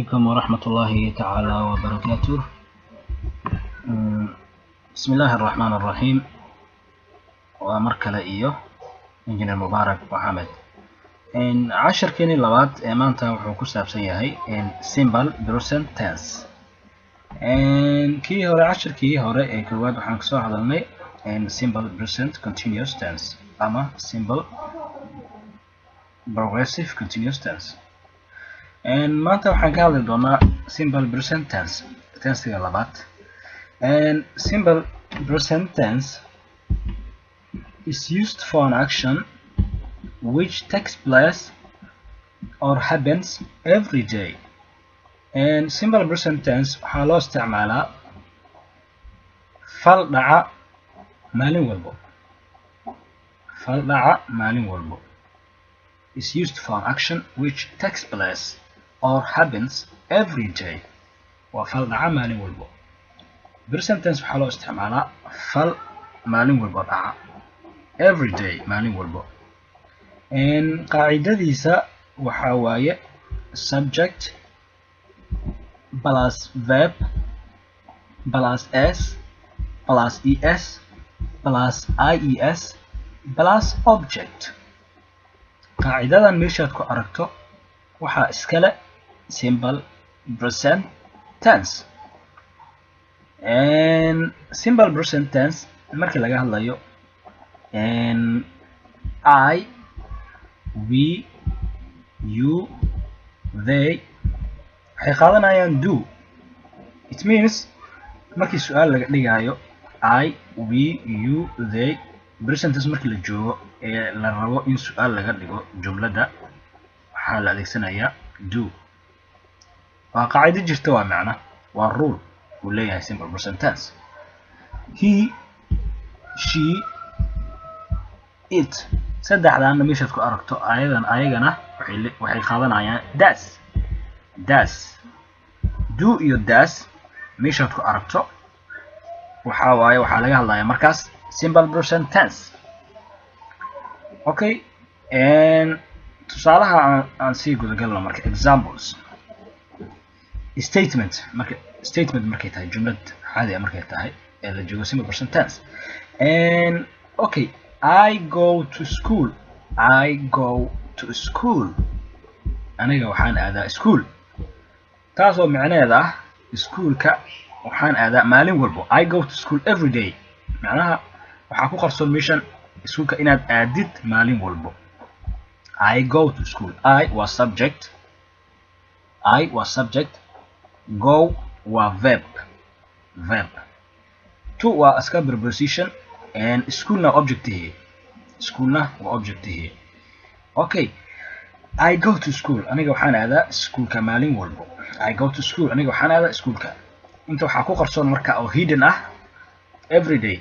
عليكم ورحمة الله تعالى وبركاته. بسم الله الرحمن الرحيم. ومركلة إنجنير مبارك محمد. عشر كيني لغات مانتا وحوكو سابسيهي simple present tense. كي هوري عشر كي هوري كواد وحانك سو هذا simple present continuous tense أما simple progressive continuous tense. maanta waxaan ka hadli doonaa simple present tense tensiga labaad. Simple present tense is used for an action which takes place or happens every day. Simple present tense waxaa loo isticmaalaa fal dhaca maalin walbo. Fal dhaca maalin walbo is used for an action which takes place or happens every day. وفال دعا مالين والبو. present tense waxaa loo isticmaalaa fal maalin walbo dhaca every day maalin walbo. qaacidadiisa waxaa waaye subject plus verb plus s plus es plus ies plus object. qaacidadan meeshaad ku aragto waxaa iskale simple present tense. Simple present tense markii laga hadlayo I, we, you, they waxay qaadanayaan do. It means markii su'aal laga dhigayo I, we, you, they present tense markii la joogo ee la rabo in su'aal laga dhigo jumlada waxaa la adeegsanayaa do. waa qaacido jirta, waa macna, waa rule uu leeyahay simple present tense. He, she, it saddexdaana meeshaad ku aragto ayagana waxay qaadanayaan does. Do iyo does meeshaad ku aragto waxaa waaye waxaa laga hadlayaa markaas simple present tense. Okay, tusaalaha aan sii gudagalno marka examples. Statement markay tahay jumlad caadi ah markay tahay ee la joogo simple present tense. Okay, I go to school. I go to school. aniga waxaan aadaa school. taasoo macnaheeda ah iskuulka waxaan aadaa maalin walbo. I go to school every day. macnaha waxaa ku qarsoon meeshan iskuulka inaad aadid maalin walbo. I go to school. I was subject. Go was verb. To was aska preposition and school na object here. Okay, I go to school. aniga waxaan aadaa iskuulka maalin walbo. I go to school. aniga waxaan aadaa iskuulka. inta waxaa ku qarsoon marka oo hidden ah every day.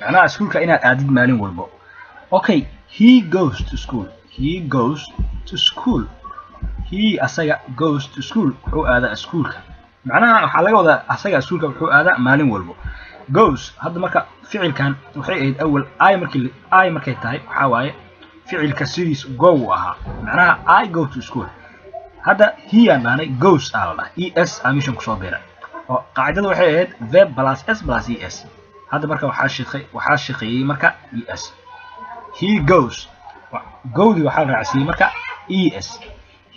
macnaha iskuulka inaad aadid maalin walbo. Okay, he goes to school. He asaga goes to school. wuxuu aadaa iskuulka. macnaha waxaa laga wadaa asaga iskuulka wuxuu aadaa maalin walbo. goes hadda marka ficilkan waxay ahayd awal I markay tahay waxaa waaye ficilka sidiis go u ahaa. macnaha I go to school. hadda he aan dhahnay goes aa la dhahay es aa meeshan kusoo biray oo qaacidada waxay ahayd verb plus s plus es. hadda marka waxaa shaqeeyey marka es. He goes gowdi waxaa la raacsiiyey marka es.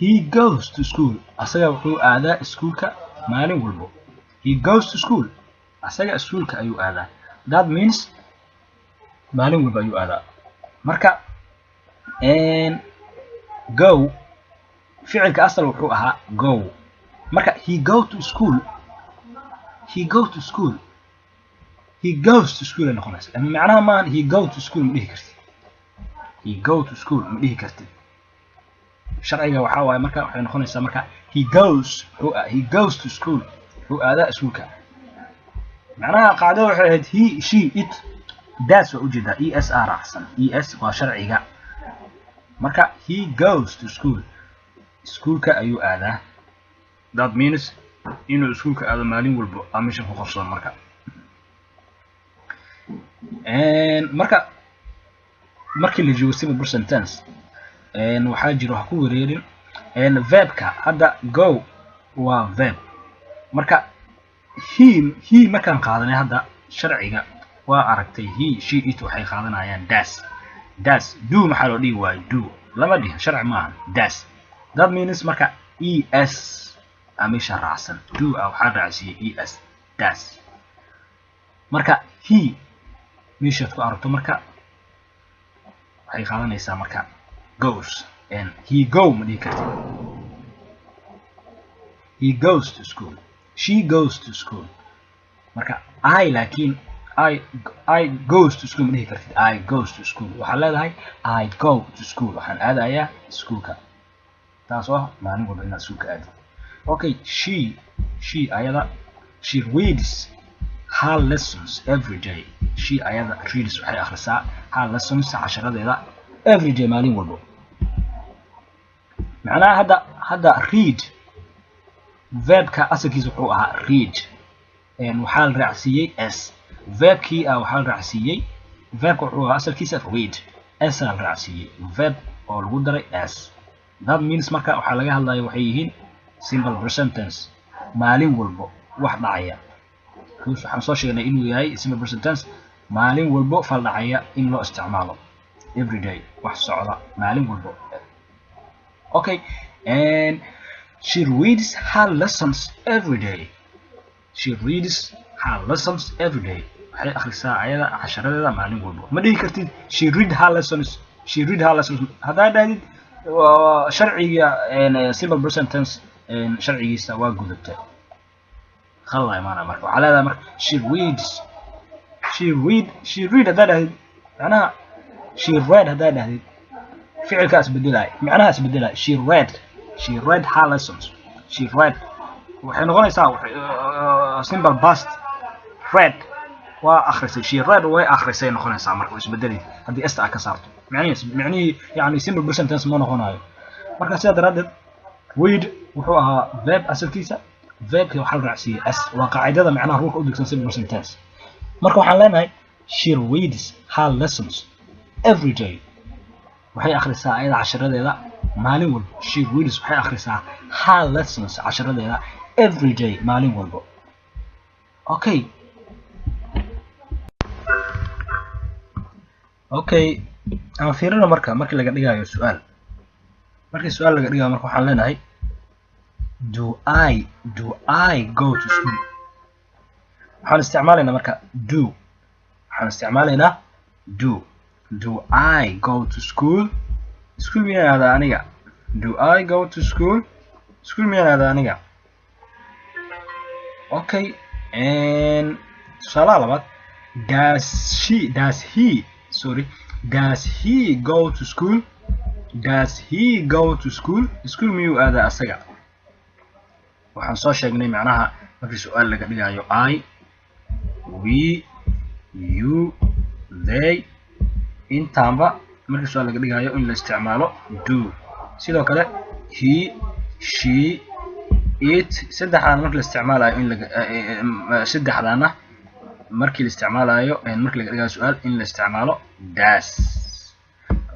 He goes to school. asaga wuxuu aadaa iskuulka maalin walbo. He goes to school. asaga iskuulka ayuu aadaa. That means maalin walbo ayuu aadaa. marka go ficilka asal wuxuu ahaa go. marka he goes to school ay noqonaysa. macnaha maahan he go to school ma dhihi kartid. sharciga waxaa waaye marka waxay noqonaysaa marka he goes to school. wuxuu aadaa iskuulka. macnaha qaacdada waxay ahayd he, she, it. daas waa ujeedaa es aa raacsan. es waa sharciga. marka he goes to school. iskuulka ayuu aadaa. that means inuu iskuulka aado maalin walbo aa meeshan ku qarsoon marka. markii la joogo simple present tense waxaa jiro ha ku wareerin verbka. hadda go waa verb. marka he markaan qaadanay hadda sharciga waa aragtay he she it waxay qaadanayaan das do maxaa loo dhigi waayo do lama dhihin sharci maaha das. that means marka es amisha raacsan do waxaa raacsiiyey es das. marka he meeshaad ku aragto marka waxay qaadanaysaa marka goes and he go ma dhihi kartid. he goes to school, she goes to school. marka laakiin I goes to school ma dhihi kartid. I goes to school waxaa leedahay I go to school waxaan aadayaa iskuulka taas oo maalin walba inaad iskuulka aadid. okay she ayada she reads her lessons every day. she ayada reads waxay akhrisaa her lessons casharadeeda every day maalin walba. macnaha hadda read verbka asalkiisa wuxuu ahaa read waxaa la raacsiiyey s. verbkii waxaa la raacsiiyey verbka wuxuu ahaa asalkiisa read s la raacsiiyey verb oo lagu daray s. that means marka waxaa laga hadlayo waxay yihiin simple present tense maalin walbo wax dhacaya. waxaan soo sheegnay inuu yahay simple present tense maalin walbo fal dhacaya in loo isticmaalo every day wax socda maalin walbo. okay and she reads her lessons every day. she reads her lessons every day waxay akhrisaa ayada casharadeeda maalin walbo. ma dhihi kartid she read her lessons haddaa dhahdid sharciga simple present tense sharcigiisa waa gudubtay khalla imaana. marka waxaa leedahay marka she read haddaa dhahdid macnaha she read haddaa dhahdid ficilka isbedelay macnaha isbedelay. she read her lessons. she read waxay noqonaysaa simple past read waa akhrisay. she read way akhrisay noqonaysaa marka isbedelay haddii esta ka saarto macnihii yani simple present tense ma noqonayo. marka sidaa daraadeed read wuxuu ahaa verb asalkiisa verbka waxaa la raacsiiyey s. waa qaacidada macnaha ruulka u degsan simple present tense. marka waxaan leenahay she reads her lessons every day waxay akhrisaa ayada casharadeeda maalin walbo. she reads waxay akhrisaa her lessons casharadeeda every day maalin walbo. okay aan fiirino markii laga dhigayo su-aal. markii su-aal laga dhigayo marka waxaan leenahay do I go to school. waxaan isticmaalaynaa marka do. waxaan isticmaalaynaa do I go to school. school miyaan aadaa aniga. do I go to school. school miyaan aadaa aniga. okay and tusaalaha labaad does he go to school. does he go to school. school miyuu aadaa asaga. waxaan soo sheegnay macnaha markii su-aal laga dhigayo I, we, you, they intaanba markii su-aal laga dhigayo in la isticmaalo do. sidoo kale he, she, it saddexdaan markii la isticmaalayo saddexdaana markii la isticmaalayo markii laga dhigayo su-aal in la isticmaalo das.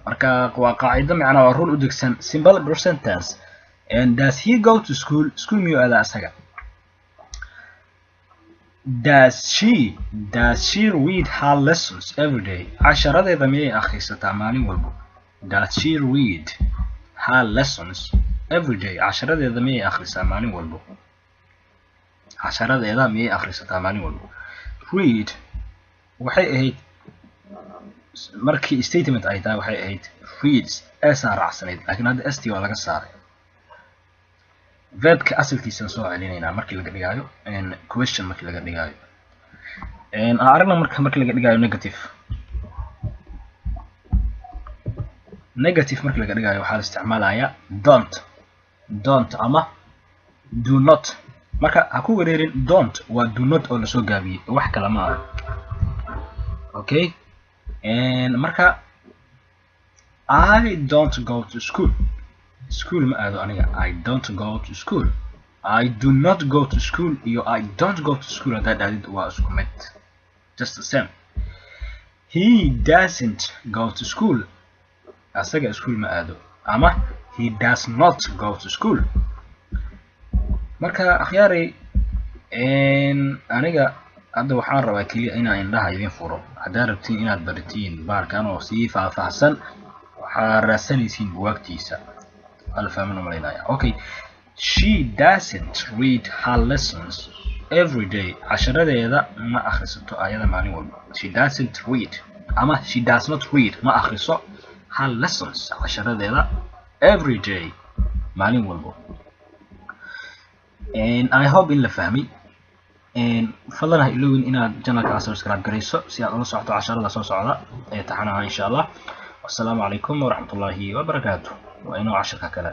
marka waa qaacido macnaha waa rule u degsan simple present tense. and does he go to school. school miyuu aadaa asaga. does she read her lessons every day. casharadeeda miyay akhrisataa maalin walbo. does she read her lessons every day. casharadeeda miyay akhrisaa maalin walbo. casharadeeda miyay akhrisataa maalin walbo. read waxay ahayd markii statement ay tahay waxay ahayd reads esaa raacsanayd laakiin hadda st waa laga saaray. verbka asalkiisaan soo celinaynaa markii laga dhigayo question markii laga dhigayo. aragna markii laga dhigayo negative markii laga dhigayo waxaa la isticmaalayaa don't ama do not. marka ha ku wareerin don't waa do not oo lasoo gaabiyey wax kale ma aha. okay marka I don't go to school. school ma aado aniga. I don't go to school. I do not go to school iyo I don't go to school haddaa dhahdid waa isku mid just the same. he doesn't go to school. asaga school ma aado ama he does not go to school. marka akhyaari aniga hadda waxaan rabaa kaliya inaan indhaha idin furo. haddaad rabtiin inaad baratiin baarkan oo sii faahfaahsan waxaa raadsanaysiin buwaagtiisa alfahmin umalaynaya. Okay, she doesn't read her lessons every day. casharadeeda ma akhrisato ayada maalin walba. She doesn't read ama she does not read ma akhriso her lessons casharadeeda every day maalin walba. I hope in la fahmay. fadlan ha iloowin inaad channelka subscribe garayso si aad ula socoto casharada soo socda ee taxanaha insha Allah. Wassalaamu calaykum waraxmatullaahi wabarakaatuh. waa inoo casharka kale.